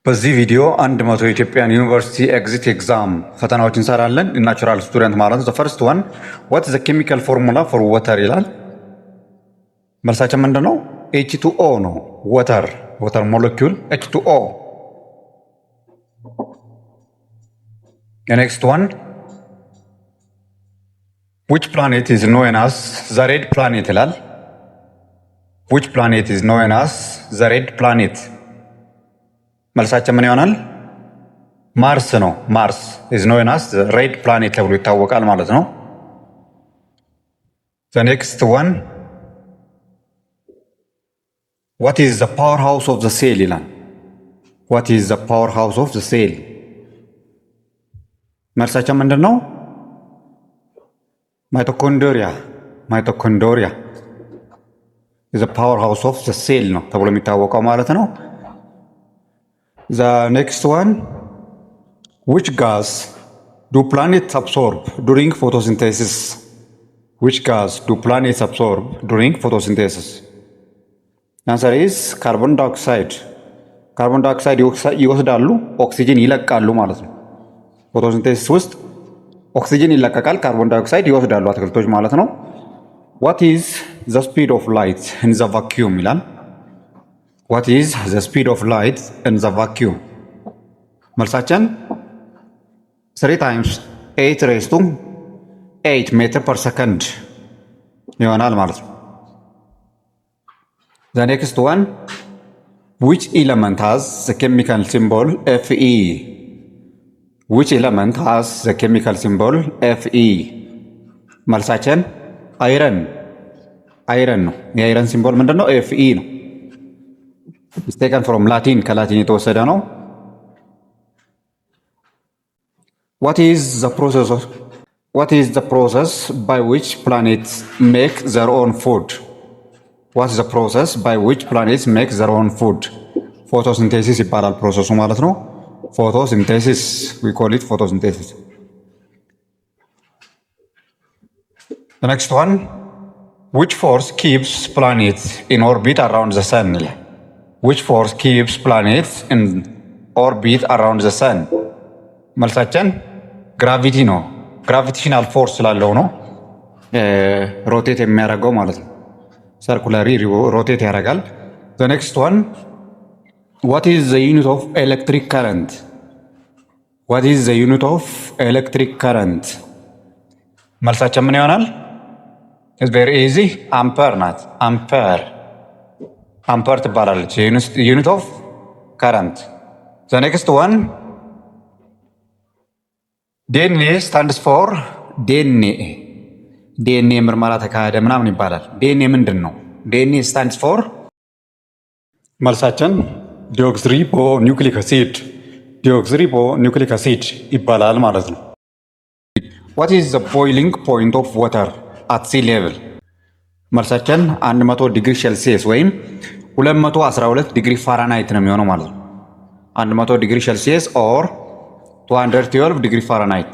በዚህ ቪዲዮ 100 የኢትዮጵያን ዩኒቨርሲቲ ኤግዚት ኤግዛም ፈተናዎች እንሰራለን። ናቹራል ስቱደንት ማለት ነው። ፈርስት ዋን ዋት ዘ ኬሚካል ፎርሙላ ፎር ወተር ይላል። መልሳችን ምንድን ነው? H2O ነው። ወተር ሞለኪውል H2O። ኔክስት ዋን which planet is known as the red planet ይላል። which planet is known as the red planet? መልሳችን ምን ይሆናል? ማርስ ነው። ማርስ is known as the red planet ተብሎ ይታወቃል ማለት ነው። the next one what is the powerhouse of the cell ይላል። what is the powerhouse of the cell? መልሳችን ምንድን ነው? ማይቶኮንድሪያ is the powerhouse of the cell ነው ተብሎ የሚታወቀው ማለት ነው። The next one, which gas do planets absorb during photosynthesis? Which gas do planets absorb during photosynthesis? Answer is carbon dioxide. Carbon dioxide ይወስዳሉ፣ ኦክሲጅን ይለቃሉ ማለት ነው። ፎቶሲንቴሲስ ውስጥ ኦክሲጅን ይለቀቃል፣ ካርቦን ዳይኦክሳይድ ይወስዳሉ አትክልቶች ማለት ነው። What is the speed of light in the vacuum ይላል። What is the speed of light in the vacuum? መልሳችን 3 times 8 raised to 8 meter per second ይሆናል ማለት ነው። The next one, which element has the chemical symbol Fe? Which element has the chemical symbol Fe? መልሳችን አይረን ነው። የአይረን ሲምቦል ምንድን ነው? Fe ነው። It's taken from Latin, ከላቲን የተወሰደ ነው። What is the process by which planets make their own food? What is the process by which planets make their own food? ፎቶሲንቴሲስ ይባላል ፕሮሰሱ ማለት ነው። ፎቶሲንቴሲስ we call it photosynthesis. The next one, which force keeps planets in orbit around the sun? Which force keeps planets in orbit around the sun? መልሳችን ግራቪቲ ነው። ግራቪቴሽናል ፎርስ ስላለው ነው ሮቴት የሚያደርገው ማለት ነው። ሰርኩላሪ ሮቴት ያደርጋል። The next one, what is the unit of electric current? What is the unit of electric current? መልሳችን ምን ይሆናል? It's very easy. አምፐር ናት። አምፐር ትባላለች። ዩኒት ኦፍ ከረንት። ዘ ኔክስት ዋን ዲኤንኤ ስታንድስ ፎር ዲኤንኤ ምርመራ ተካሄደ ምናምን ይባላል። ዲኤንኤ ምንድን ነው? ዲኤንኤ ስታንድስ ፎር መልሳችን ዲኦክስሪቦ ኒውክሊክ አሲድ ይባላል ማለት ነው። ዋት ኢዝ ዘ ቦይሊንግ ፖይንት ኦፍ ዋተር አት ሲ ሌቭል? መልሳችን 100 ዲግሪ ሴልሲየስ ወይም 212 ዲግሪ ፋራናይት ነው የሚሆነው ማለት ነው። 100 ዲግሪ ሴልሲየስ ኦር 212 ዲግሪ ፋራናይት።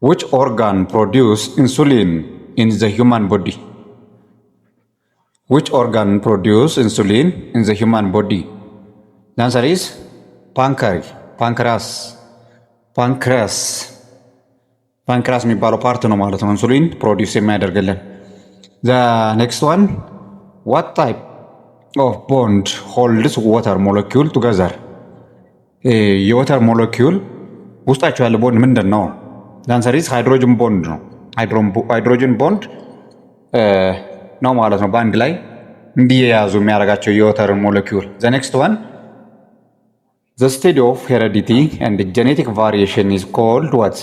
Which organ produce insulin in the human body? Which organ produce insulin in the human body? The answer is ፓንክራስ የሚባለው ፓርት ነው ማለት ነው ኢንሱሊን ፕሮዲውስ የሚያደርግልን። The next one, what type of bond holds water molecule together? የወተር ሞለኪውል ውስጣቸው ያለ ቦንድ ምንድን ነው? The answer is ሃይድሮጅን ቦንድ ነው። ሃይድሮጅን ቦንድ ነው ማለት ነው በአንድ ላይ እንዲያያዙ የሚያደርጋቸው የወተር ሞለኪውል። The next one, the study of heredity and genetic variation is called what?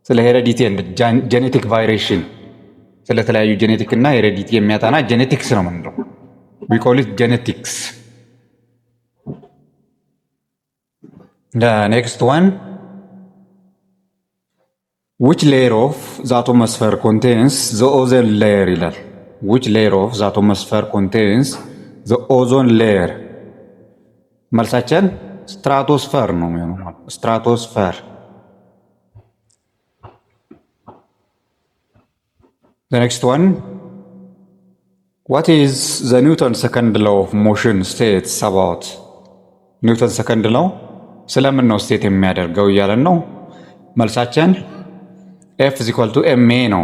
ስለ ሄሬዲቲ ኤንድ ጄኔቲክ ቫሪዬሽን ስለተለያዩ ጄኔቲክ እና ሄሬዲቲ የሚያጠና ጄኔቲክስ ነው ምንድነው? we call it genetics. The next one, which layer of the atmosphere contains the ozone layer ይላል። which layer of the atmosphere contains the ozone layer? መልሳችን ስትራቶስፌር ነው የሚሆነው። ስትራቶስፌር። The next one, What is the Newton's second law of motion states about? ኒውተን ሰከንድ ላው ስለምን ነው ስቴት የሚያደርገው እያለን ነው። መልሳችን F is equal to ma ነው።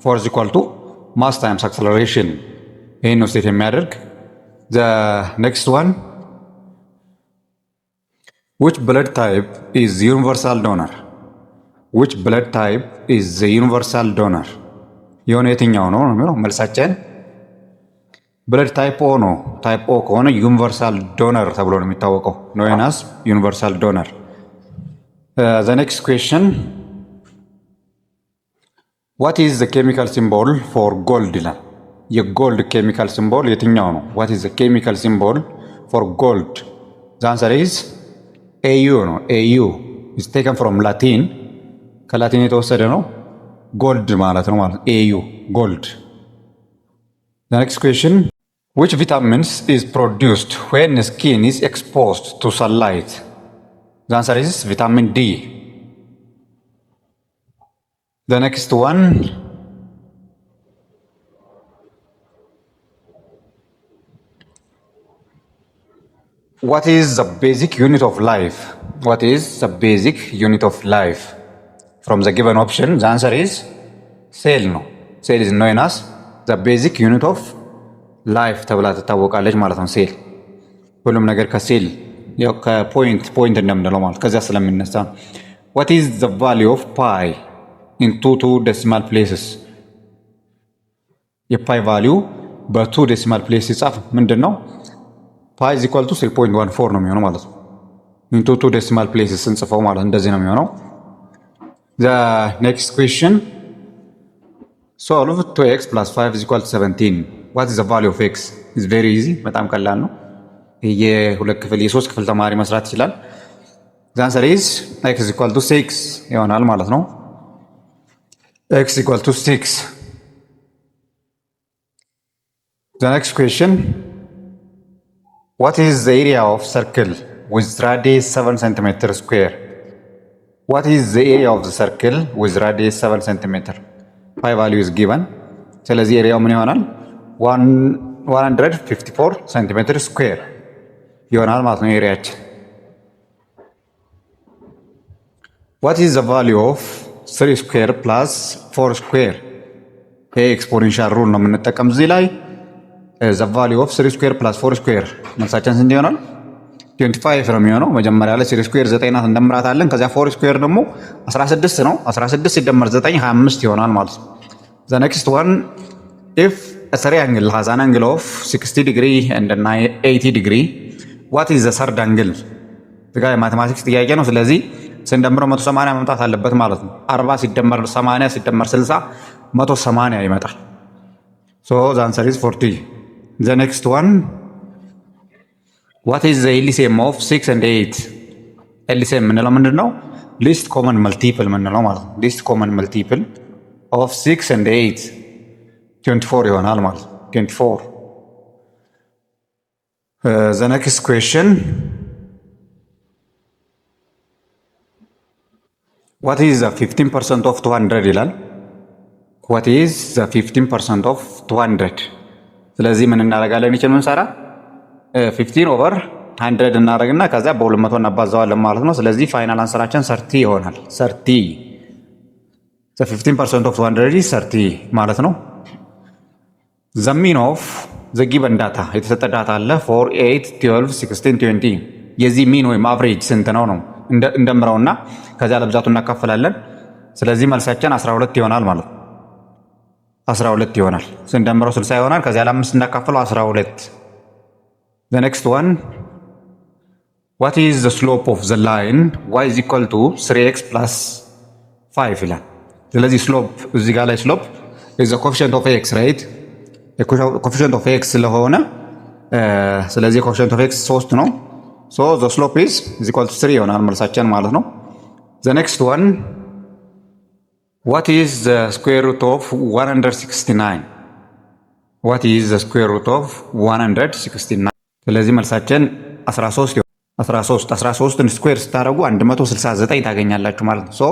force is equal to mass times acceleration። ይሄን ነው ስቴት የሚያደርግ። The next one, which blood type is the universal donor? Which blood type is the universal donor? የሆነ የትኛው ነው ነው መልሳችን ብለድ ታይፕ ኦ ነው። ታይፕ ኦ ከሆነ ዩኒቨርሳል ዶነር ተብሎ ነው የሚታወቀው። known as ዩኒቨርሳል ዶነር። The next question, what is the chemical symbol for gold ይላል። የጎልድ ኬሚካል ሲምቦል የትኛው ነው? what is the chemical symbol for gold? the answer is AU ነው። AU is taken from Latin። ከላቲን የተወሰደ ነው። ጎልድ ማለት ነው ማለት AU ጎልድ። The next question, which vitamins is produced when skin is exposed to sunlight? The answer is vitamin D. The next one, what is the basic unit of life? What is the basic unit of life? From the given option, the answer is cell no. Cell is known as the basic unit of life ተብላ ትታወቃለች ማለት ነው። ሴል ሁሉም ነገር ከሴል ያው ከፖይንት እንደምንለው ማለት ከዚያ ስለሚነሳ። what is the value of pi in two decimal places? የፓይ ቫልዩ በ2 ዴሲማል ፕሌስ ሲጻፍ ምንድን ነው? ፓይ is equal to 3.14 ነው የሚሆነው ማለት ነው። into 2 decimal places ስንጽፈው ማለት እንደዚህ ነው የሚሆነው። the next question, solve 2x plus 5 is equal to 17. What is the value of x? It's very easy. በጣም ቀላል ነው። የሁለት ክፍል የሶስት ክፍል ተማሪ መስራት ይችላል። The answer is x is equal to 6 ይሆናል ማለት ነው። x is equal to 6. The next question, what is the area of circle with radius 7 cm square? What is the area of the circle with radius 7 cm? pi value is given. ስለዚህ ኤሪያው ምን ይሆናል? 154 ሴንቲሜትር ስኩዌር ይሆናል ማለት ነው ኤሪያችን። what is the value of 3 square plus 4 square? ይሄ ኤክስፖኔንሻል ሩል ነው የምንጠቀም እዚህ ላይ። the value of 3 square plus 4 square መልሳችን ስንት ይሆናል? 25 ነው የሚሆነው። መጀመሪያ ላይ 3 ስኩዌር 9 ናት እንደምራታለን። ከዚያ 4 ስኩዌር ደግሞ 16 ነው። 16 ሲደመር 9 25 ይሆናል ማለት ነው። the next one, if a triangle has an angle of 60 degree and 80 degree, what is the third angle? እዚጋ የማቴማቲክስ ጥያቄ ነው። ስለዚህ ስንደምረው 180 መምጣት አለበት ማለት ነው። 40 ሲደመር 80 ሲደመር 60 180 ይመጣል። so the answer is 40. the next one, what is the LCM of 6 and 8? LCM የምንለው ምንድን ነው? ሊስት ኮመን መልቲፕል የምንለው ማለት ነው። ሊስት ኮመን መልቲፕል of 6 and 8 24 ይሆናል ማለት ነው። 24. the next question, what is the 15% of 200 ይላል። what is the 15% of 200? ስለዚህ ምን እናደርጋለን? ይችላል ምንሰራ 15 ኦቨር 100 እናደርግና ከዛ በ200 እናባዛዋለን ማለት ነው። ስለዚህ ፋይናል አንሰራችን 30 ይሆናል። 30 the 15% of 200 is 30 ማለት ነው። the mean of the given data የተሰጠ ዳታ አለ 4 8 12 16 20 የዚህ ሚን ወይም አቨሬጅ ስንት ነው ነው እንደምራውና ከዛ ለብዛቱ እናካፍላለን። ስለዚህ መልሳችን 12 ይሆናል ማለት ነው። 12 ይሆናል። ስንደምረው 60 ይሆናል። ከዛ ለ5 እናካፍለው 12. the next one, what is the slope of the line y is equal to 3x plus 5 ይላል። ስለዚህ ስሎፕ እዚህ ጋር ላይ ስሎፕ is the coefficient of x, right? coefficient of x ስለሆነ ስለዚህ coefficient of x 3 ነው። so the slope is equal to 3 ይሆናል መልሳችን ማለት ነው። the next one, what is the square root of 169? what is the square root of 169? ስለዚህ መልሳችን 13ን ስኩዌር ስታደርጉ 169 ታገኛላችሁ ማለት ነው። so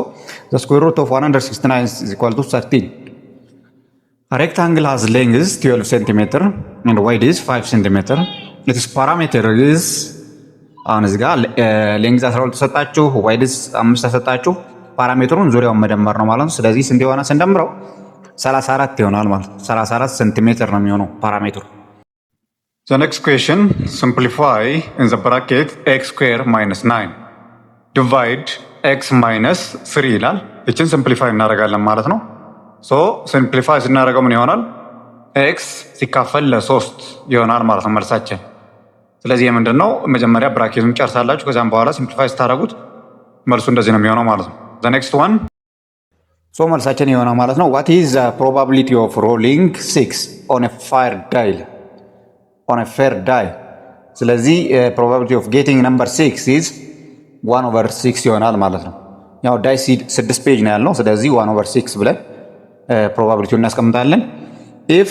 the square root of 169 is equal to 13. rectangle has length 12 centimeter and width is 5 centimeter. Its parameter is አሁን እዚህ ጋር ሌንግዝ 12 ተሰጣችሁ፣ ዋይድስ 5 ተሰጣችሁ። ፓራሜትሩን ዙሪያውን መደመር ነው ማለት ነው። ስለዚህ ስንት የሆነ ስንደምረው 34 ይሆናል ማለት ነው። 34 ሴንቲሜትር ነው የሚሆነው ፓራሜትሩ። The next question, simplify in the bracket x square minus 9 divide x minus 3 ይላል። እችን ሲምፕሊፋይ እናደርጋለን ማለት ነው። ሶ ሲምፕሊፋይ ስናደርገው ምን ይሆናል? ኤክስ ሲካፈል ለ3 ይሆናል ማለት ነው መልሳችን። ስለዚህ የምንድን ነው መጀመሪያ ብራኬቱን ጨርሳላችሁ። ከዛም በኋላ ሲምፕሊፋይ ስታደርጉት መልሱ እንደዚህ ነው የሚሆነው ማለት ነው። the next one ሶ መልሳችን የሆነው ማለት ነው what is the probability of rolling 6 on a fair die on a fair die። ስለዚህ probability of getting number 6 is 1/6 ይሆናል ማለት ነው። ያው ዳይ 6 ፔጅ ነው ያልነው። ስለዚህ 1/6 ብለን probability እናስቀምጣለን። if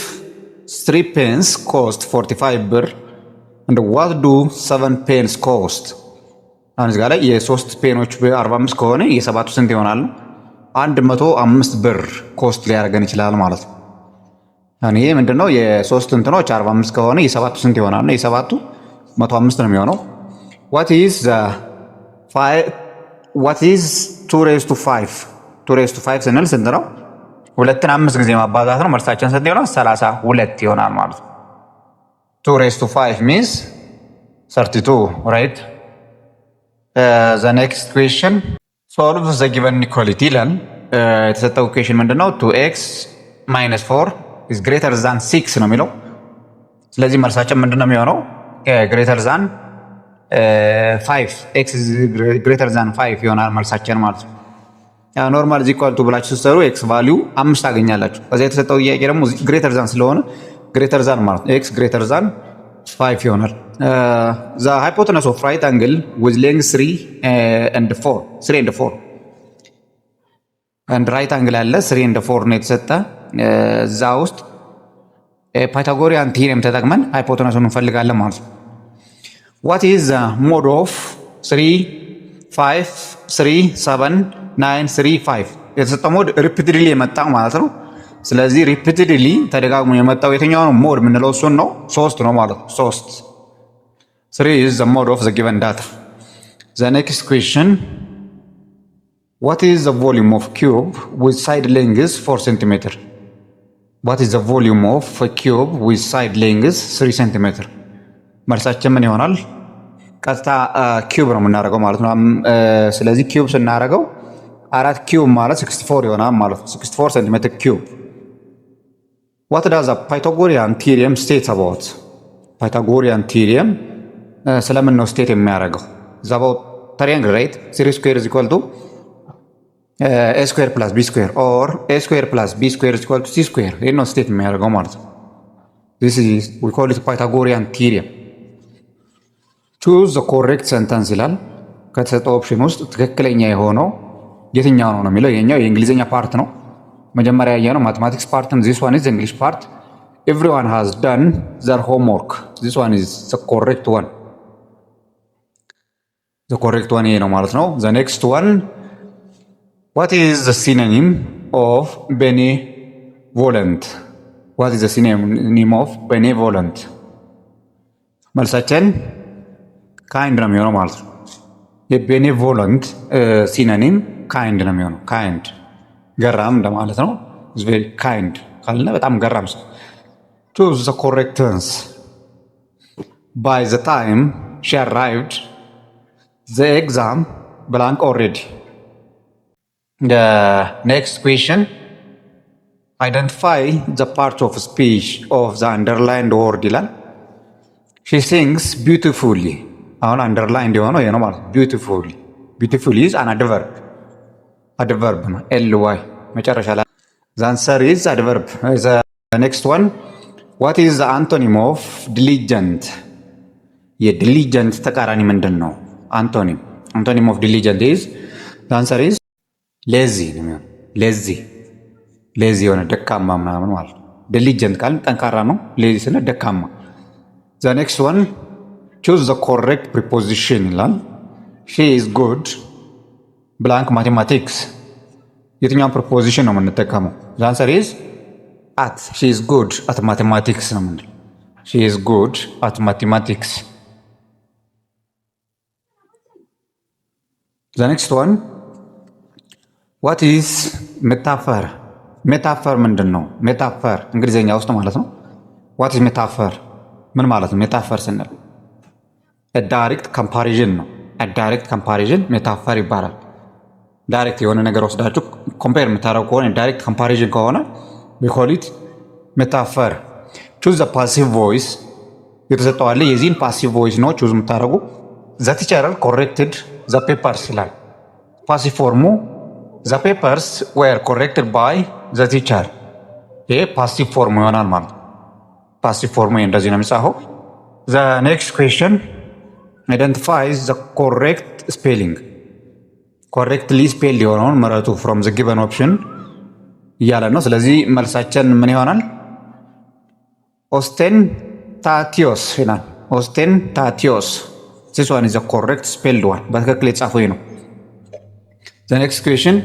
3 pence cost 45 ብር and what do 7 pence cost? አሁን እዚህ ጋር ላይ የ3 ፔኖች 45 ከሆነ የሰባቱ ስንት ይሆናል? 105 ብር ኮስት ሊያደርገን ይችላል ማለት ነው። አሁን ይሄ ምንድነው የሶስት እንትኖች 45 ከሆነ የሰባቱ ስንት ይሆናል? የሰባቱ 105 ነው የሚሆነው። what is 2 raised to 5? 2 raised to 5 ስንል ስንት ነው? ሁለትን 5 ጊዜ ማባዛት ነው። መልሳችን ስንት ይሆናል? 32 ይሆናል ማለት ነው። 2 raised to 5 means 32, right? The next question, solve the given inequality ይላል። የተሰጠው ኢኩዌሽን ምንድነው? 2x minus 4 is greater than 6 ነው የሚለው። ስለዚህ መልሳችን ምንድነው የሚሆነው? greater than 5 x is greater than 5 ይሆናል መልሳችን ማለት ነው። ያ ኖርማል is equal to ብላችሁ ስትሰሩ x ቫልዩ 5 ታገኛላችሁ። ከዛ የተሰጠው ጥያቄ ደግሞ greater than ስለሆነ greater than ማለት ነው x greater than 5 ይሆናል። the hypotenuse of right angle with length 3 and 4 and right angle አለ 3 and 4 ነው የተሰጠ። እዛ ውስጥ ፓይታጎሪያን ቲዮረም ተጠቅመን ሃይፖተነሱን እንፈልጋለን ማለት ነው። what is the mode of 3 5 3 7 9 3 5? የተሰጠው ሞድ ሪፒትድሊ የመጣ ማለት ነው። ስለዚህ ሪፒትድሊ ተደጋግሞ የመጣው የትኛው ነው ሞድ የምንለው? እሱን ነው 3 ነው ማለት ነው። 3 3 is the mode of the given data. The next question, what is the volume of cube with side length 4 cm? what is the volume of a cube with side length 3 cm? መልሳችን ምን ይሆናል? ቀጥታ ኪዩብ ነው የምናደርገው ማለት ነው። ስለዚህ ኪዩብ ስናደርገው 4 ኪዩብ ማለት 64 ይሆናል ማለት ነው። 64 ሴንቲሜትር ኪዩብ። what does a Pythagorean theorem state about? Pythagorean theorem ስለምን ነው ስቴት የሚያደርገው? is about triangle, right? 3 square is equal to a square plus b square or a square plus b square is equal to c square. ይሄን ነው ስቴት የሚያደርገው ማለት ነው። this is we call it Pythagorean theorem. choose the correct sentence ይላል። ከተሰጠው ኦፕሽን ውስጥ ትክክለኛ የሆነው የትኛው ነው ነው የሚለው። የኛው የእንግሊዘኛ ፓርት ነው። መጀመሪያ ያየነው ማthematics part and this one is English part. everyone has done their homework. this one is the correct one. the correct one ይሄ ነው ማለት ነው። the next one, what is the synonym of benevolent? what is the synonym of benevolent? መልሳችን ካይንድ ነው የሚሆነው ማለት ነው። የቤኔቮለንት ሲኖኒም ካይንድ ነው የሚሆነው። ካይንድ ገራም እንደማለት ነው። is very kind ካለ በጣም ገራም ሰው። choose the correct tense. by the time she arrived the exam blank already. the next question, identify the part of speech of the underlined word ይላል። she sings beautifully. አሁን አንደርላይን የሆነው ይሄ ነው ማለት ነው። beautifully beautifully is an adverb ነው። ly መጨረሻ ላይ the answer is adverb. the next one, what is the antonym of diligent? የዲሊጀንት ተቃራኒ ምንድን ነው? antonym of diligent is, the answer is lazy ነው የሚሆነው። lazy የሆነ ደካማ ምናምን ማለት ነው። diligent ካልን ጠንካራ ነው። lazy ስለ ደካማ። the next one, choose the correct preposition ይላል። she is good blank mathematics። የትኛውን preposition ነው የምንጠቀመው? the answer is at she is good at mathematics ነው የምንለው። she is good at mathematics. the next one, what is metaphor? ሜታፈር ምንድን ነው? ሜታፈር እንግሊዝኛ ውስጥ ማለት ነው። what is ሜታፈር ምን ማለት ነው? ሜታፈር ስንል ዳይሬክት ኮምፓሪዥን ነው። ዳይሬክት ኮምፓሪዥን ሜታፈር ይባላል። ዳይሬክት የሆነ ነገር ወስዳችሁ ኮምፔር የምታደርጉ ከሆነ ዳይሬክት ኮምፓሪዥን ከሆነ we call it ሜታፈር። choose the passive voice የተሰጠው አለ። የዚህን ፓሲቭ ቮይስ ነው ቹዝ የምታደርጉ። the teacher corrected the papers ይላል። ፓሲቭ ፎርሙ the papers were corrected by the teacher። ይሄ ፓሲቭ ፎርሙ ይሆናል ማለት ነው። ፓሲቭ ፎርሙ እንደዚህ ነው የሚጻፈው። the next question identifies the correct spelling። correctly spelled የሆነውን መረጡ from the given option እያለ ነው። ስለዚህ መልሳችን ምን ይሆናል? ኦስቴንታቲዮስ ይላል። ኦስቴንታቲዮስ this one is the correct spelled one በትክክል የተጻፈው ነው። the next question,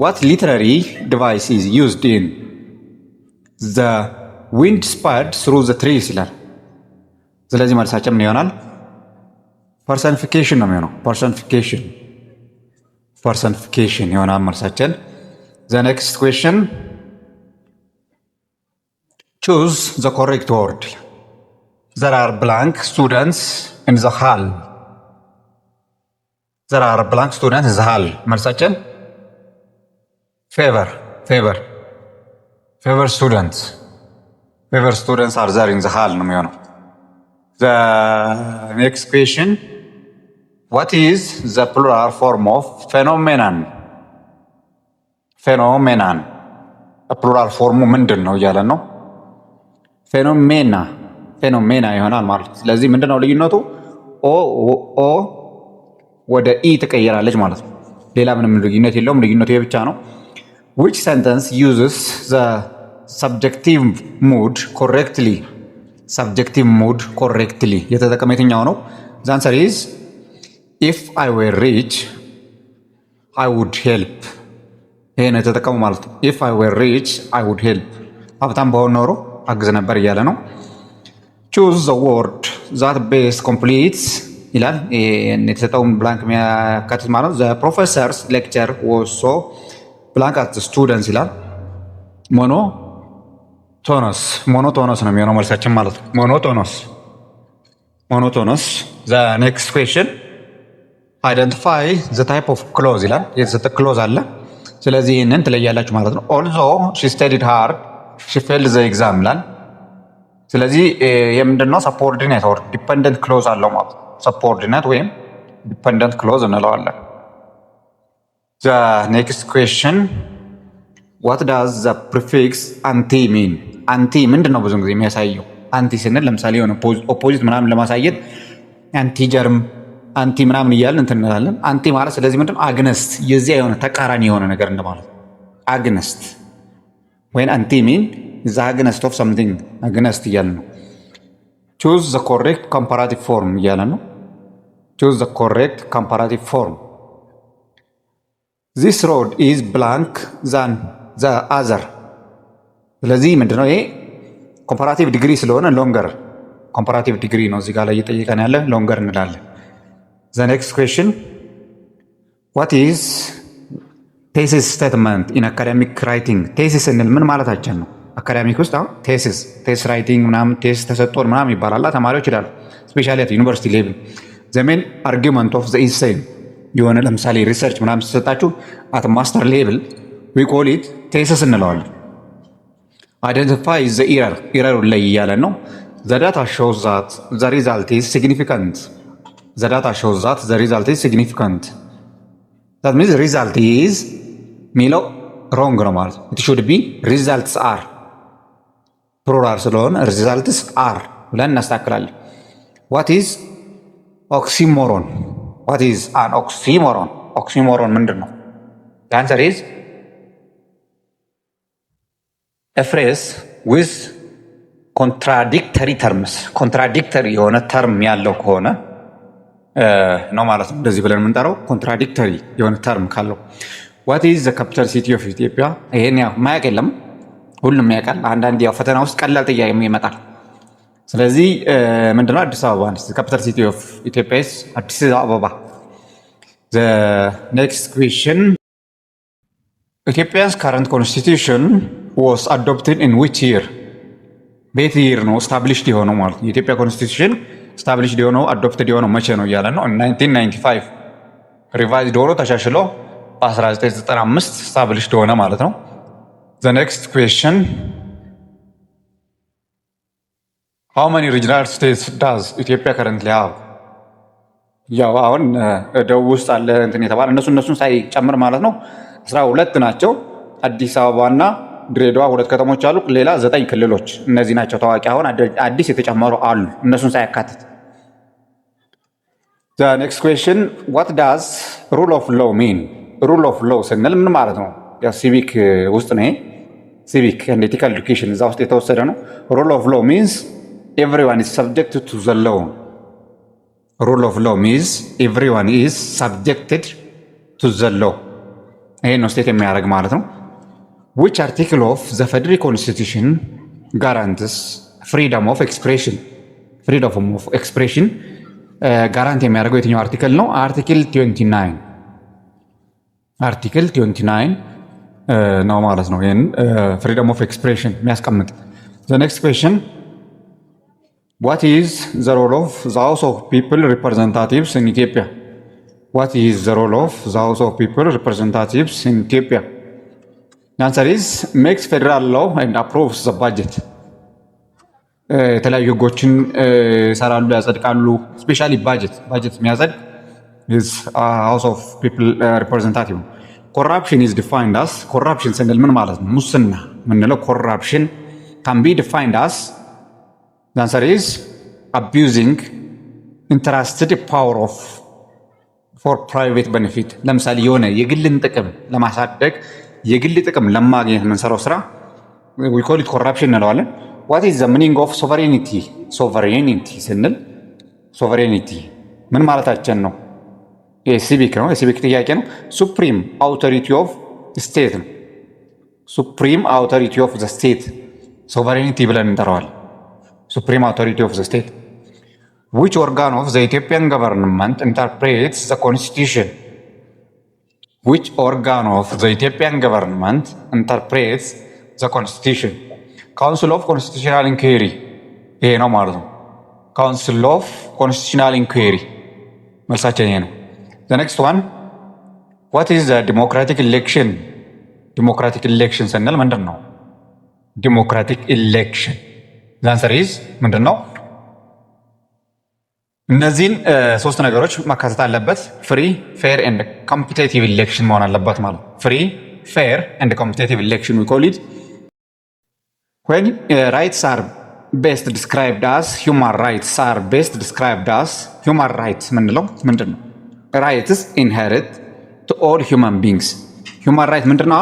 what literary device is used in the wind sped through the trees ይላል። ስለዚህ መልሳችን ምን ይሆናል? ፐርሰኒፊኬሽን ነው የሚሆነው። ፐርሰኒፊኬሽን ይሆናል መልሳችን። the next question, choose the correct word። there are blank students in the hall። there are blank students in the hall መልሳችን favor students are there in the hall ነው የሚሆነው። the next question, what is the plural form of phenomenon? plural formu ምንድን ነው እያለን ነው። ፌኖሜና ይሆናል ማለት ነው። ስለዚህ ምንድን ነው ልዩነቱ? ኦ ወደ ኢ ትቀየራለች ማለት ነው። ሌላ ምንም ልዩነት የለውም። ልዩነቱ ይሄ ብቻ ነው። which sentence uses the subjective mood correctly? የተጠቀመ የትኛው ነው? the answer is if I were rich I would help። ይሄ ነው የተጠቀሙ ማለት ነው። if I were rich I would help። ሀብታም በሆን ኖሮ አግዝ ነበር እያለ ነው። choose the word that best completes ይላል። የተሰጠውን ብላንክ የሚያካትት ማለት ነው። the professor's lecture was so blank at the students ይላል። ሞኖቶኖስ ነው የሚሆነው መልሳችን ማለት ነው። ሞኖቶኖስ። the next question, identify the type of clothes ይላል። የተሰጠ ክሎዝ አለ። ስለዚህ ይህንን ትለያላችሁ ማለት ነው። although she studied hard she failed the exam ይላል። ስለዚህ የምንድነው? ሰፖርዲኔት ኦር ዲፔንደንት ክሎዝ አለው ማለት ነው። ሰፖርዲኔት ወይም ዲፔንደንት ክሎዝ እንለዋለን። the next question, what does the prefix anti mean? አንቲ ምንድነው ብዙ ጊዜ የሚያሳየው? አንቲ ስንል ለምሳሌ የሆነ ኦፖዚት ምናምን ለማሳየት አንቲ ጀርም አንቲ ምናምን እያልን እንትን እንላለን። አንቲ ማለት ስለዚህ ምንድነው? አግነስት፣ የዚያ የሆነ ተቃራኒ የሆነ ነገር እንደማለት ነው። አግነስት ወይን አንቲ ሚን the agnost of something agnost እያልን ነው። choose the correct comparative form እያልን ነው። choose the correct comparative form። this road is blank than the other። ስለዚህ ምንድነው ይሄ? ኮምፓራቲቭ ዲግሪ ስለሆነ ሎንገር ኮምፓራቲቭ ዲግሪ ነው እዚህ ጋር ላይ እየጠየቀን ያለ፣ ሎንገር እንላለን። the next question, what is thesis statement in academic writing? thesis እንል ምን ማለታችን ነው? አካዳሚክ ውስጥ አሁን ቴስ ራይቲንግ ምናምን ቴስ ተሰጥቶን ምናምን ይባላል። ተማሪዎች ይላሉ ስፔሻሊ አት ዩኒቨርሲቲ ሌቭል ዘ ሜን አርጊመንት ኦፍ ዘ ኢሴይ የሆነ ለምሳሌ ሪሰርች ምናምን ተሰጣችሁ አት ማስተር ሌቭል ዊ ኮል ኢት ቴሲስ እንለዋለን። አይደንቲፋይ ዘ ኢረር ላይ እያለን ነው። ዘ ዳታ ሾውስ ዛት ዘ ሪዛልት ኢዝ ሲግኒፊካንት። ዛት ሚንስ ሪዛልት ኢዝ ሚለው ሮንግ ነው ማለት ነው። ኢት ሹድ ቢ ሪዛልትስ አር ፕሉራል ስለሆነ ሪዛልትስ አር ብለን እናስተካክላለን። ዋት ኢዝ ኦክሲሞሮን? ዋት ኢዝ አን ኦክሲሞሮን? ኦክሲሞሮን ምንድን ነው? አንሰር ኢዝ ኤ ፍሬዝ ዊዝ ኮንትራዲክተሪ ተርምስ። ኮንትራዲክተሪ የሆነ ተርም ያለው ከሆነ ነው ማለት ነው እንደዚህ ብለን የምንጠራው። ኮንትራዲክተሪ የሆነ ተርም ካለው። ዋት ኢዝ ዘ ካፒታል ሲቲ ኦፍ ኢትዮጵያ? ይሄን ያው ማያውቅ የለም። ሁሉም ያውቃል። አንዳንድ ያው ፈተና ውስጥ ቀላል ጥያቄ ይመጣል። ስለዚህ ምንድነው አዲስ አበባ ካፒታል ሲቲ ኦፍ ኢትዮጵያ ኢዝ አዲስ አበባ። ዘ ኔክስት ኩዌስችን ኢትዮጵያስ ካረንት ኮንስቲቱሽን ዋስ አዶፕትድ ኢን ዊች ይር? በየት ይር ነው ስታብሊሽድ የሆነው ማለት ነው። የኢትዮጵያ ኮንስቲቱሽን ስታብሊሽድ የሆነው አዶፕትድ የሆነው መቼ ነው እያለ ነው። 1995 ሪቫይዝድ ሆኖ ተሻሽሎ በ1995 ስታብሊሽድ ሆነ ማለት ነው። ዘ ኔክስት ኩዌስችን ሃው መኒ ሪጅናል ስቴትስ ዳዝ ኢትዮጵያ ከረንትሊ ሃቭ? ያው አሁን ደቡብ ውስጥ አለ እንትን የተባለ እነሱን ሳይጨምር ማለት ነው 12 ናቸው። አዲስ አበባና ድሬዳዋ 2 ከተሞች አሉ። ሌላ 9 ክልሎች እነዚህ ናቸው ታዋቂ። አሁን አዲስ የተጨመሩ አሉ እነሱን ሳያካትት። ዘ ኔክስት ኩዌስችን ዋት ዳዝ ሩል ኦፍ ሎው ሚን? ሩል ኦፍ ሎው ስንል ምን ማለት ነው? ያው ሲቪክ ውስጥ ነው። ሲቪክ ኤንድ ኤቲካል ኤዱኬሽን እዛ ውስጥ የተወሰደ ነው። ሩል ኦፍ ሎው ሚንስ ኤቭሪዋን ኢዝ ሰብጀክትድ ቱ ዘ ሎው። ሩል ኦፍ ሎው ሚንስ ኤቭሪዋን ኢዝ ሰብጀክትድ ቱ ዘ ሎው። ይሄን ነው ስቴት የሚያደርግ ማለት ነው። ዊች አርቲክል ኦፍ ዘ ፌደራል ኮንስቲቱሽን ጋራንትስ ፍሪደም ኦፍ ኤክስፕሬሽን? ፍሪደም ኦፍ ኤክስፕሬሽን ጋራንት የሚያደርገው የትኛው አርቲክል ነው? አርቲክል 29 አርቲክል 29 ነው ማለት ነው። ይህን ፍሪደም ኦፍ ኤክስፕሬሽን የሚያስቀምጥ። ዘ ኔክስት ኩዌስችን ዋት ኢዝ ዘ ሮል ኦፍ ዘ ሃውስ ኦፍ ፒፕል ሪፕሬዘንታቲቭስ ኢን ኢትዮጵያ? ዋት ኢዝ ዘ ሮል ኦፍ ዘ ሃውስ ኦፍ ፒፕል ሪፕሬዘንታቲቭስ ኢን ኢትዮጵያ? አንሰር ኢዝ ሜክስ ፌደራል ሎው ኤንድ አፕሮቭስ ዘ ባጀት። የተለያዩ ህጎችን ይሰራሉ፣ ያጸድቃሉ። ስፔሻሊ ባጀት የሚያጸድቅ ኢዝ ሃውስ ኦፍ ፒፕል ሪፕሬዘንታቲቭ። ኮራፕሽን ኢዝ ዲፋይንድ አስ። ኮራፕሽን ስንል ምን ማለት ነው? ሙስና የምንለው ኮራፕሽን ካን ቢ ዲፋይንድ አስ አንሰር ኢዝ አቢዩዚንግ ኢንትረስትድ ፓወር ኦፍ ፎር ፕራይቬት ቤኔፊት። ለምሳሌ የሆነ የግልን ጥቅም ለማሳደግ የግል ጥቅም ለማግኘት የምንሰራው ስራ ዊ ኮል ኢት ኮራፕሽን እንለዋለን። ዋት ኢዝ ዘ ሚኒንግ ኦፍ ሶቨሬኒቲ? ሶቨሬኒቲ ስንል ሶቨሬኒቲ ምን ማለታችን ነው? የሲቪክ ነው፣ የሲቪክ ጥያቄ ነው። ሱፕሪም አውቶሪቲ ኦፍ ስቴት ነው። ሱፕሪም አውቶሪቲ ኦፍ ዘ ስቴት ሶቨሬኒቲ ብለን እንጠራዋለን። ሱፕሪም አውቶሪቲ ኦፍ ዘ ስቴት። ዊች ኦርጋን ኦፍ ዘ ኢትዮጵያን ገቨርንመንት ኢንተርፕሬትስ ዘ ኮንስቲቱሽን? ዊች ኦርጋን ኦፍ ዘ ኢትዮጵያን ገቨርንመንት ኢንተርፕሬትስ ዘ ኮንስቲቱሽን? ካውንስል ኦፍ ኮንስቲቱሽናል ኢንኩዌሪ ይሄ ነው ማለት ነው። ካውንስል ኦፍ ኮንስቲቱሽናል ኢንኩዌሪ መልሳችን ይሄ ነው። ዘ ኔክስት ዋን ዋት ኢዝ ዘ ዲሞክራቲክ ኢሌክሽን? ዲሞክራቲክ ኢሌክሽን ስንል ምንድን ነው? ዲሞክራቲክ ኢሌክሽን ዘ አንሰር ኢዝ ምንድን ነው? እነዚህን 3 ነገሮች ማካተት አለበት። ፍሪ ፌር ኤንድ ኮምፒቴቲቭ ኢሌክሽን መሆን አለበት ማለት ነው። ፍሪ ፌር ኤንድ ኮምፒቴቲቭ ኢሌክሽን ዊ ኮል ኢት ዌን ራይትስ አር ቤስት ዲስክራይብድ አስ ሁማን ራይትስ አር ቤስት ዲስክራይብድ አስ ሁማን ራይትስ ምንለው ምንድን ነው? ራይትስ ኢንሄሪት ቱ ኦል ሁማን ቢንግስ። ሁማን ራይት ምንድን ነው?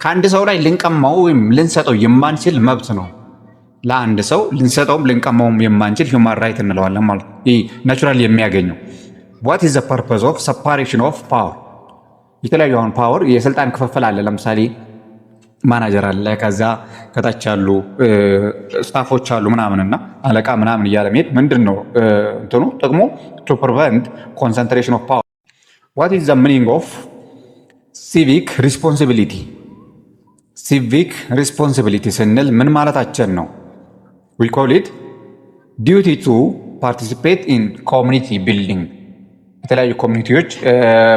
ከአንድ ሰው ላይ ልንቀማው ወይም ልንሰጠው የማንችል መብት ነው። ለአንድ ሰው ልንሰጠውም ልንቀማውም የማንችል ሁማን ራይት እንለዋለን ማለት ነው። ይህ ናቹራል የሚያገኘው። ዋት ኢዝ ዘ ፐርፐዝ ኦፍ ሰፓሬሽን ኦፍ ፓወር? የተለያዩ አሁን ፓወር የስልጣን ክፍፍል አለ። ለምሳሌ ማናጀር አለ፣ ከዛ ከታች ያሉ ስታፎች አሉ ምናምንና አለቃ ምናምን እያለ መሄድ ምንድን ነው እንትኑ ጥቅሙ? ቱ ፕሪቨንት ኮንሰንትሬሽን ኦፍ ፓወር። ዋት ኢዝ ዘ ሚኒንግ ኦፍ ሲቪክ ሪስፖንሲቢሊቲ? ሲቪክ ሪስፖንሲቢሊቲ ስንል ምን ማለታችን ነው? ዊ ኮል ኢት ዲዩቲ ቱ ፓርቲሲፔት ኢን ኮሚኒቲ ቢልዲንግ። የተለያዩ ኮሚኒቲዎች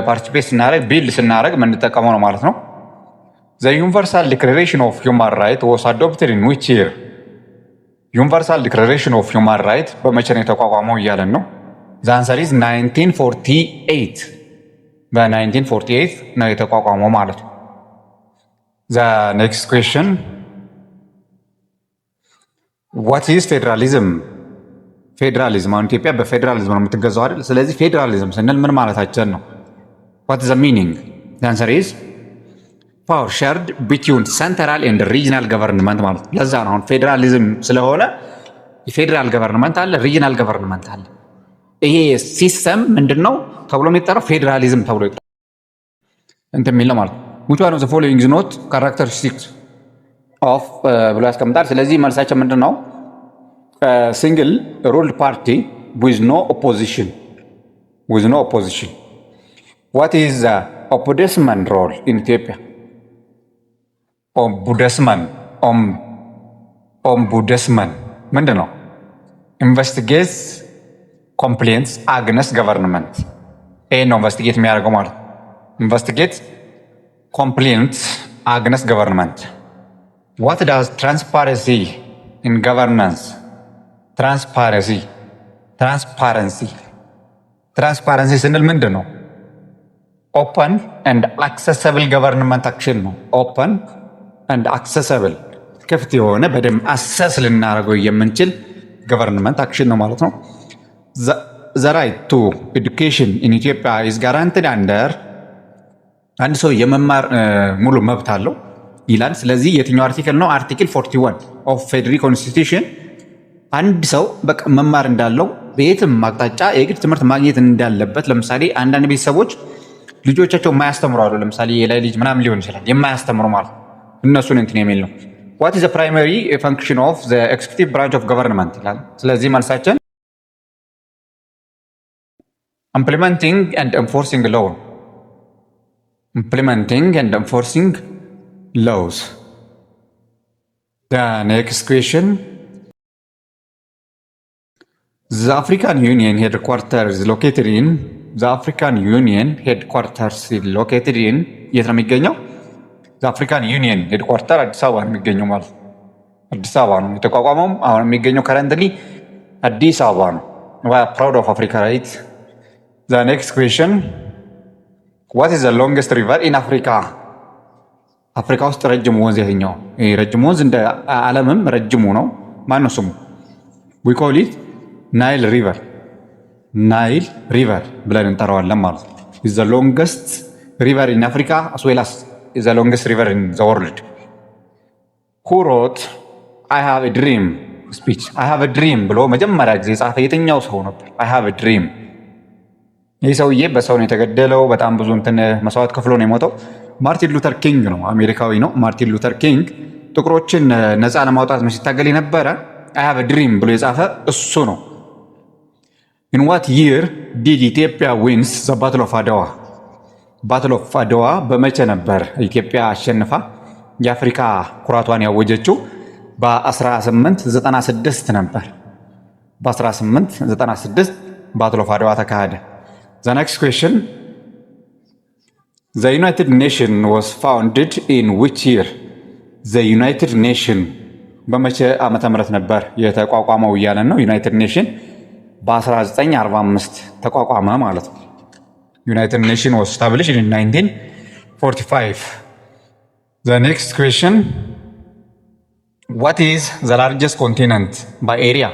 ፓርቲሲፔት ስናደረግ ቢልድ ስናደረግ የምንጠቀመው ነው ማለት ነው። ዘ ዩኒቨርሳል ዲክላሬሽን ኦፍ ሁማን ራይት ዋስ አዶፕትድ ኢን ዊች ይር? ዩኒቨርሳል ዲክላሬሽን ኦፍ ሁማን ራይት በመቼ ነው የተቋቋመው እያለን ነው። ዘ አንሰር ኢዝ 1948 በ1948 ነው የተቋቋመው ማለት ነው። ዘ ኔክስት ኩዌስችን ዋት ኢዝ ፌዴራሊዝም? ፌዴራሊዝም አሁን ኢትዮጵያ በፌዴራሊዝም ነው የምትገዛው አይደል? ስለዚህ ፌዴራሊዝም ስንል ምን ማለታችን ነው? ዋት ኢዝ ዘ ሚኒንግ? ዘ አንሰር ኢዝ ፓወር ሸርድ ቢትዊን ሰንትራል ኤንድ ሪጂናል ገቨርንመንት ማለት ነው። ለዛ ነው አሁን ፌዴራሊዝም ስለሆነ የፌዴራል ገቨርንመንት አለ፣ ሪጂናል ገቨርንመንት አለ። ይሄ ሲስተም ምንድን ነው ተብሎ የሚጠራው? ፌዴራሊዝም ተብሎ ይጠራል። እንትን የሚል ነው ማለት ነው። which one of the following is not characteristic ኦፍ ብሎ ያስቀምጣል። ስለዚህ መልሳቸው ምንድን ነው? ሲንግል ሩልድ ፓርቲ ዊዝ ኖ ኦፖዚሽን ዋት ኢዝ ዘ ኦምቡድስመን ሮል ኢን ኢትዮጵያ? ኦምቡድስመን ምንድን ነው? ኢንቨስቲጌት ኮምፕሌንትስ አግነስ ገቨርንመንት። ይሄን ነው ኢንቨስቲጌት የሚያደርገው ማለት ነው። ኢንቨስቲጌት ኮምፕሌንትስ አግነስ ገቨርንመንት። ዋት ዳዝ ትራንስፓረንሲ ኢን ገቨርናንስ? ትራንስፓረንሲ ስንል ምንድን ነው? ኦፐን ኤንድ አክሰሰብል ገቨርንመንት አክሽን ነው። ኦፐን ኤንድ አክሰሰብል ክፍት የሆነ በደንብ አሰስ ልናደርገው የምንችል ገቨርንመንት አክሽን ነው ማለት ነው። ዘ ራይት ቱ ኤዱኬሽን ኢን ኢትዮጵያ ኢዝ ጋራንትድ አንደር፣ አንድ ሰው የመማር ሙሉ መብት አለው ይላል። ስለዚህ የትኛው አርቲክል ነው? አርቲክል 41 ኦፍ ፌዴሪ ኮንስቲቱሽን አንድ ሰው በቃ መማር እንዳለው በየትም አቅጣጫ የግድ ትምህርት ማግኘት እንዳለበት። ለምሳሌ አንዳንድ ቤተሰቦች ልጆቻቸው የማያስተምሩ አሉ። ለምሳሌ የላይ ልጅ ምናምን ሊሆን ይችላል የማያስተምሩ ማለት እነሱን እንትን የሚል ነው። ዋት ኢዝ ዘ ፕራይመሪ ፈንክሽን ኦፍ ዘ ኤክስኪዩቲቭ ብራንች ኦፍ ገቨርንመንት ይላል። ስለዚህ መልሳችን ኢምፕሊመንቲንግ ኤንድ ኤንፎርሲንግ ሎው። ኢምፕሊመንቲንግ ኤንድ ኤንፎርሲንግ ሎውስ። ዘ ኔክስት ኩዌስችን ዘ አፍሪካን ዩኒየን ሄድኳርተርስ ሎኬትድ ኢን የት ነው የሚገኘው? አፍሪካን ዩኒየን ሄድኳርተር አዲስ አበባ ነው የሚገኘው ማለት ነው። አዲስ አበባ ነው የተቋቋመው። አሁን የሚገኘው ከረንትሊ አዲስ አበባ ነው። ፕራውድ ኦፍ አፍሪካ ራይት። ዘ ኔክስት ኩዌስችን ዋት ኢዝ ዘ ሎንገስት ሪቨር ኢን አፍሪካ? አፍሪካ ውስጥ ረጅሙ ወንዝ የትኛው? ረጅሙ ወንዝ እንደ ዓለምም ረጅሙ ነው። ማን ነው ስሙ? ዊ ኮል ኢት ናይል ሪቨር ብለን እንጠራዋለን ማለት ነው። ኢዝ ዘ ሎንገስት ሪቨር ኢን አፍሪካ አስ ዌል አስ ኢዝ ዘ ሎንገስት ሪቨር ኢን ዘ ወርልድ። ሁ ሮት አይ ሃቭ ኤ ድሪም ስፒች? አይ ሃቭ ኤ ድሪም ብሎ መጀመሪያ ጊዜ የጻፈ የትኛው ሰው ነበር? አይ ሃቭ ኤ ድሪም። ይህ ሰውዬ በሰው ነው የተገደለው። በጣም ብዙ እንትን መስዋዕት ከፍሎ ነው የሞተው። ማርቲን ሉተር ኪንግ ነው፣ አሜሪካዊ ነው። ማርቲን ሉተር ኪንግ ጥቁሮችን ነፃ ለማውጣት ነው ሲታገል የነበረ። አይ ሃቭ ኤ ድሪም ብሎ የጻፈ እሱ ነው። ኢን ዋት ይር ዲድ ኢትዮጵያ ዊንስ ዘ ባትል ኦፍ አድዋ? ባትል ኦፍ አድዋ በመቼ ነበር ኢትዮጵያ አሸንፋ የአፍሪካ ኩራቷን ያወጀችው? በ1896 ነበር። በ1896 ባትል ኦፍ አድዋ ተካሄደ። ዘ ኔክስት ኩዌስችን ዘ ዩናይትድ ኔሽን ዋዝ ፋውንድድ ኢን ዊች ይር? ዘ ዩናይትድ ኔሽን በመቼ ዓመተ ምህረት ነበር የተቋቋመው እያለን ነው። ዩናይትድ ኔሽን በ1945 ተቋቋመ ማለት ነው። ዩናይትድ ኔሽን ዋዝ ስታብሊሽድ ኢን 1945። ዘ ኔክስት ኩዌስችን ዋት ኢዝ ዘ ላርጀስት ኮንቲነንት ባይ ኤሪያ?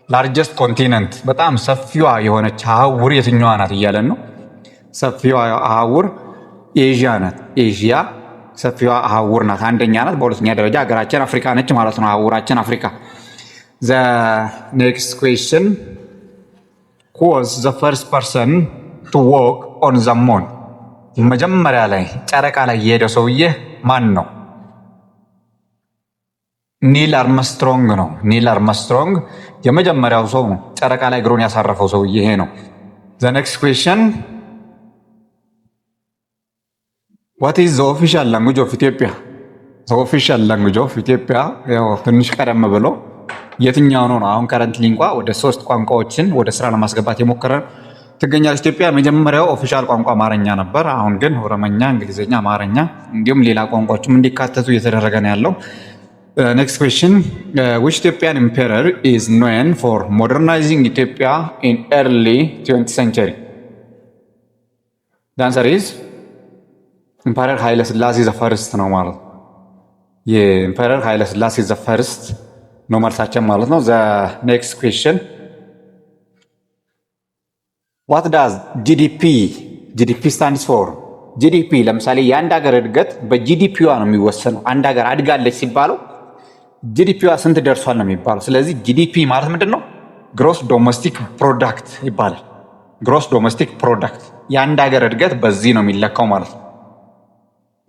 ላርጀስት ኮንቲነንት በጣም ሰፊዋ የሆነች አህጉር የትኛዋ ናት እያለን ነው። ሰፊዋ አህጉር ኤዥያ ናት። ኤዥያ ሰፊዋ አህጉር ናት፣ አንደኛ ናት። በሁለተኛ ደረጃ ሀገራችን አፍሪካ ነች ማለት ነው። አህጉራችን አፍሪካ። ዘ ኔክስት ኩዌስችን who was the first person to walk on the moon? መጀመሪያ ላይ ጨረቃ ላይ የሄደው ሰውዬ ማን ነው? ኒል አርምስትሮንግ ነው። ኒል አርምስትሮንግ የመጀመሪያው ሰው ነው ጨረቃ ላይ እግሩን ያሳረፈው ሰውዬ ይሄ ነው። ዘ ኔክስት ኩዌስችን what is the official language of Ethiopia? the official language of Ethiopia ያው ትንሽ ቀደም ብሎ የትኛው ነው? አሁን ከረንትሊ እንኳ ወደ 3 ቋንቋዎችን ወደ ስራ ለማስገባት የሞከረ ትገኛለች ኢትዮጵያ። መጀመሪያው ኦፊሻል ቋንቋ አማርኛ ነበር። አሁን ግን ኦሮምኛ፣ እንግሊዝኛ፣ አማርኛ እንዲሁም ሌላ ቋንቋዎችም እንዲካተቱ እየተደረገ ነው ያለው። ኔክስት ኩዌስችን which Ethiopian emperor is known for modernizing Ethiopia in early 20th century? the answer is ኢምፐረር ኃይለ ሥላሴ ዘ ፈርስት ነው ማለት ነው። የኢምፐረር ኃይለ ሥላሴ ዘ ፈርስት ነው መልሳችን ማለት ነው። ዘ ኔክስት ኩዌስችን ዋት ዳዝ ጂዲፒ ስታንድስ ፎር? ጂዲፒ ለምሳሌ የአንድ ሀገር እድገት በጂዲፒዋ ነው የሚወሰነው። አንድ ሀገር አድጋለች ሲባለው ጂዲፒዋ ስንት ደርሷል ነው የሚባለው። ስለዚህ ጂዲፒ ማለት ምንድን ነው? ግሮስ ዶሜስቲክ ፕሮዳክት ይባላል። ግሮስ ዶሜስቲክ ፕሮዳክት የአንድ ሀገር እድገት በዚህ ነው የሚለካው ማለት ነው።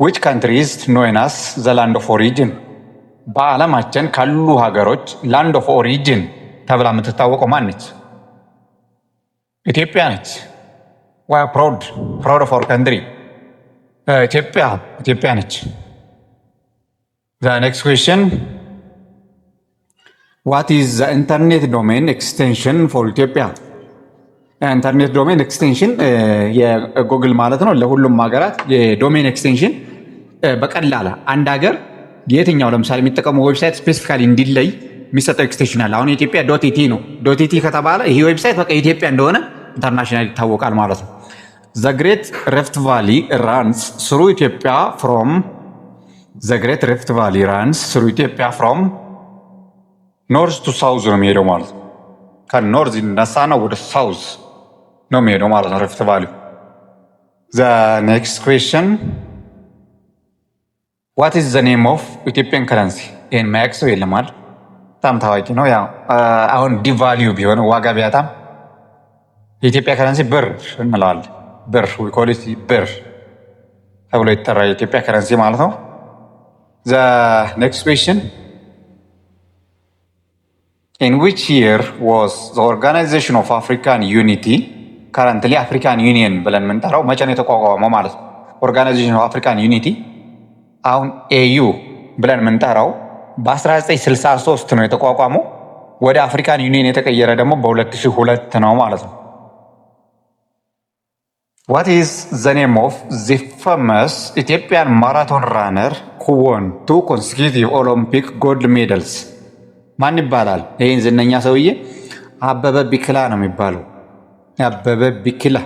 which country is known as the land of origin? በዓለማችን ካሉ ሀገሮች ላንድ ኦፍ ኦሪጂን ተብላ የምትታወቀው ማን ነች? ኢትዮጵያ ነች። ዋ ፕራውድ ኦፍ አወር ካንትሪ ኢትዮጵያ ነች። ዘ ኔክስት ኩዌስችን ዋት ኢዝ ዘ ኢንተርኔት ዶሜን ኤክስቴንሽን ፎር ኢትዮጵያ? ኢንተርኔት ዶሜን ኤክስቴንሽን የጉግል ማለት ነው። ለሁሉም ሀገራት የዶሜን ኤክስቴንሽን በቀላል አንድ ሀገር የትኛው ለምሳሌ የሚጠቀሙ ዌብሳይት ስፔሲፊካሊ እንዲለይ የሚሰጠው ኤክስቴንሽን አለ። አሁን የኢትዮጵያ ዶት.ኢቲ ነው። ዶት.ኢቲ ከተባለ ይሄ ዌብሳይት በቃ የኢትዮጵያ እንደሆነ ኢንተርናሽናል ይታወቃል ማለት ነው። ዘ ግሬት ሪፍት ቫሊ ራንስ ስሩ ኢትዮጵያ ፍሮም ኖርዝ ቱ ሳውዝ ነው የሚሄደው ማለት ነው። ከኖርዝ ይነሳና ወደ ሳውዝ ነው የሚሄደው ማለት ነው ሪፍት ቫሊ። ዘ ኔክስት ኩዌስችን ዋት ኢዝ ዘ ኔም ኦፍ ኢትዮጵያን ከረንሲ? ይህን ማያውቅ ሰው የለም አይደል? በጣም ታዋቂ ነው። ያው አሁን ዲቫሊዩ ቢሆን ዋጋ ቢያጣም የኢትዮጵያ ከረንሲ ብር እንለዋለን። ብር ዊ ኮል ኢት ብር ተብሎ ይጠራ የኢትዮጵያ ከረንሲ ማለት ነው። ዘ ኔክስት ኩዌስችን ኢን ዊች ይር ዋዝ ዘ ኦርጋናይዜሽን ኦፍ አፍሪካን ዩኒቲ ከረንትሊ አፍሪካን ዩኒየን ብለን የምንጠራው መቼ ነው የተቋቋመው ማለት ነው? ኦርጋናይዜሽን ኦፍ አፍሪካን ዩኒቲ አሁን ኤዩ ብለን የምንጠራው በ1963 ነው የተቋቋመው። ወደ አፍሪካን ዩኒየን የተቀየረ ደግሞ በ2002 ነው ማለት ነው። ዋት ኢዝ ዘ ኔም ኦፍ ዘ ፌመስ ኢትዮጵያን ማራቶን ራነር ሁ ወን 2 ኮንሴኪቲቭ ኦሎምፒክ ጎልድ ሜዳልስ? ማን ይባላል? ይህን ዝነኛ ሰውዬ አበበ ቢቂላ ነው የሚባለው። አበበ ቢቂላ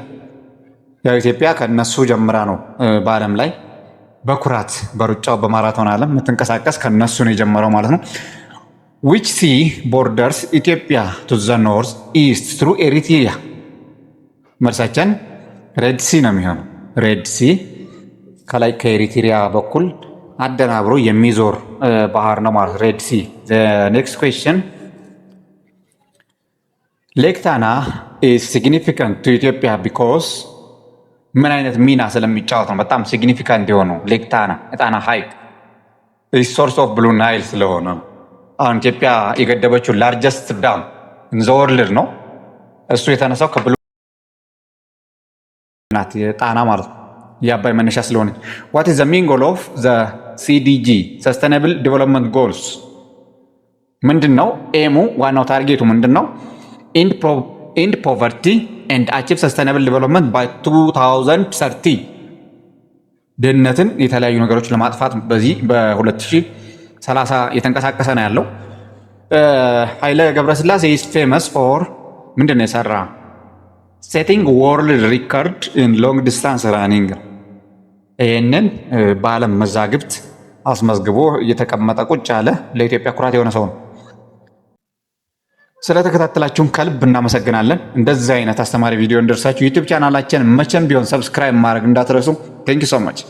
ያው ኢትዮጵያ ከነሱ ጀምራ ነው በዓለም ላይ በኩራት በሩጫው በማራቶን ዓለም የምትንቀሳቀስ ከነሱ ነው የጀመረው ማለት ነው። ዊች ሲ ቦርደርስ ኢትዮጵያ ቱ ዘ ኖርዝ ኢስት ትሩ ኤሪትሪያ? መልሳችን ሬድ ሲ ነው የሚሆነው። ሬድ ሲ ከላይ ከኤሪትሪያ በኩል አደናብሮ የሚዞር ባህር ነው ማለት ሬድ ሲ። ኔክስት ኩዌስችን ሌክ ታና ኢዝ ሲግኒፊካንት ቱ ኢትዮጵያ ቢኮዝ ምን አይነት ሚና ስለሚጫወት ነው በጣም ሲግኒፊካንት የሆነው? ሌክ ታና የጣና ሐይቅ ሶርስ ኦፍ ብሉ ናይል ስለሆነ አሁን ኢትዮጵያ የገደበችው ላርጀስት ዳም ኢን ዘ ወርልድ ነው። እሱ የተነሳው ከብሉ ናት የጣና ማለት ነው የአባይ መነሻ ስለሆነ። ዋት ኢዝ ዘ ሚን ጎል ኦፍ ዘ ሲዲጂ ሰስተናብል ዲቨሎፕመንት ጎልስ? ምንድን ነው ኤሙ? ዋናው ታርጌቱ ምንድን ነው? ኢንድ ፖቨርቲ ኤንድ አቺቭ ሰስተናብል ዲቨሎፕመንት ባይ 2030 ድህነትን የተለያዩ ነገሮች ለማጥፋት በዚህ በ2030 የተንቀሳቀሰ ነው ያለው። ኃይለ ገብረስላሴ ኢዝ ፌመስ ፎር ምንድን ነው የሰራ? ሴቲንግ ወርልድ ሪከርድ ኢን ሎንግ ዲስታንስ ራኒንግ። ይህንን በዓለም መዛግብት አስመዝግቦ እየተቀመጠ ቁጭ ያለ ለኢትዮጵያ ኩራት የሆነ ሰው ነው። ስለተከታተላችሁን ከልብ እናመሰግናለን። እንደዚህ አይነት አስተማሪ ቪዲዮ እንደርሳችሁ ዩቲዩብ ቻናላችን መቼም ቢሆን ሰብስክራይብ ማድረግ እንዳትረሱ። ቴንክ ዩ ሶ ማች